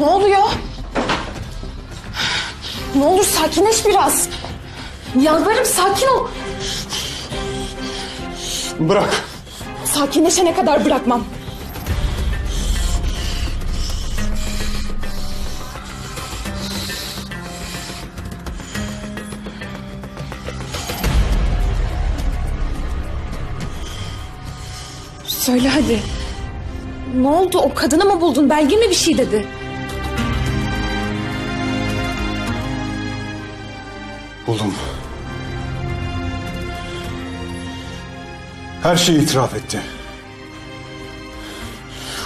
Ne oluyor? Ne olur sakinleş biraz. Yalvarırım sakin ol. Bırak. Sakinleşene kadar bırakmam. Söyle hadi. Ne oldu? O kadını mı buldun? Belgin mi bir şey dedi? Buldum. Her şeyi itiraf etti.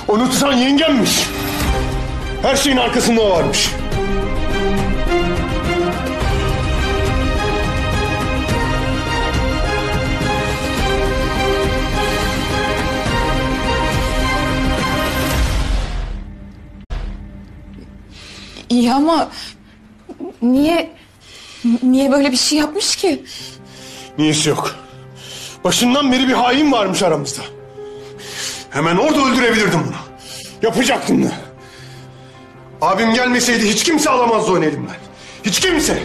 Onu tutan yengemmiş. Her şeyin arkasında o varmış. İyi ama niye böyle bir şey yapmış ki? Niyesi yok. Başından beri bir hain varmış aramızda. Hemen orada öldürebilirdim onu. Yapacaktım da. Abim gelmeseydi hiç kimse alamazdı onu elimden. Hiç kimse.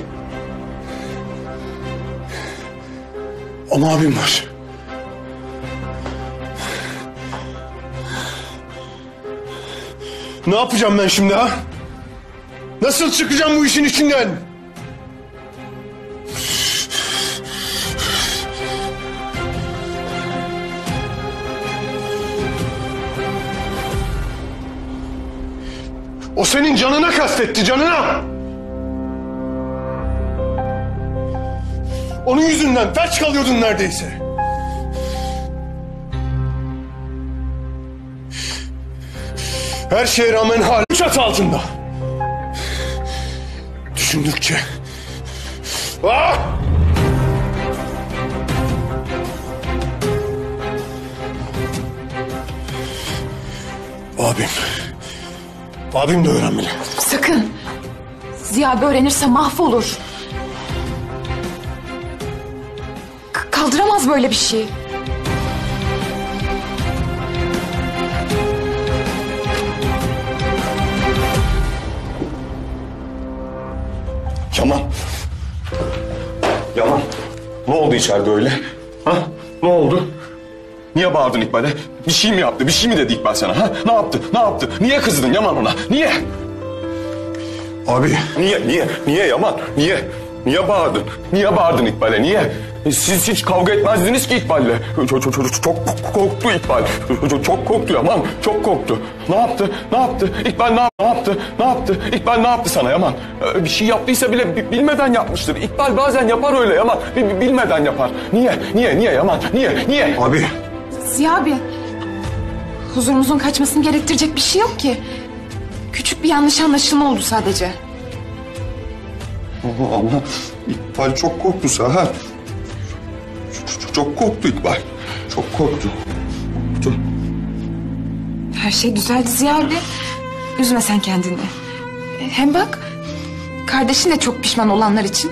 Ama abim var. Ne yapacağım ben şimdi ha? Nasıl çıkacağım bu işin içinden? O senin canına kastetti, canına! Onun yüzünden felç kalıyordun neredeyse. Her şeye rağmen hala çatı altında. Düşündükçe... Ah! Abim de öğrenmeli. Sakın. Ziya abi öğrenirse mahvolur. Kaldıramaz böyle bir şey. Yaman. Yaman. Ne oldu içeride öyle? Ha? Ne oldu? Niye bağırdın İkbal'e? Bir şey mi yaptı? Bir şey mi dedi İkbal sana? Ha? Ne yaptı? Ne yaptı? Niye kızdın Yaman ona? Niye? Abi. Niye Yaman? Niye bağırdın? Niye bağırdın İkbal'e? Niye? Siz hiç kavga etmezdiniz ki İkbal'le. Çok korktu İkbal. Çok korktu Yaman. Çok korktu. Ne yaptı? İkbal ne yaptı? İkbal ne yaptı sana Yaman? Bir şey yaptıysa bile bilmeden yapmıştır. İkbal bazen yapar öyle Yaman. Bilmeden yapar. Niye Yaman? Niye? Abi. Ziya abi. Huzurumuzun kaçmasını gerektirecek bir şey yok ki. Küçük bir yanlış anlaşılma oldu sadece. Ama İkbal çok korktu Saha. Çok korktu İkbal. Çok korktu. Her şey düzeldi Ziya abi. Üzme sen kendini. Hem bak, kardeşin de çok pişman olanlar için.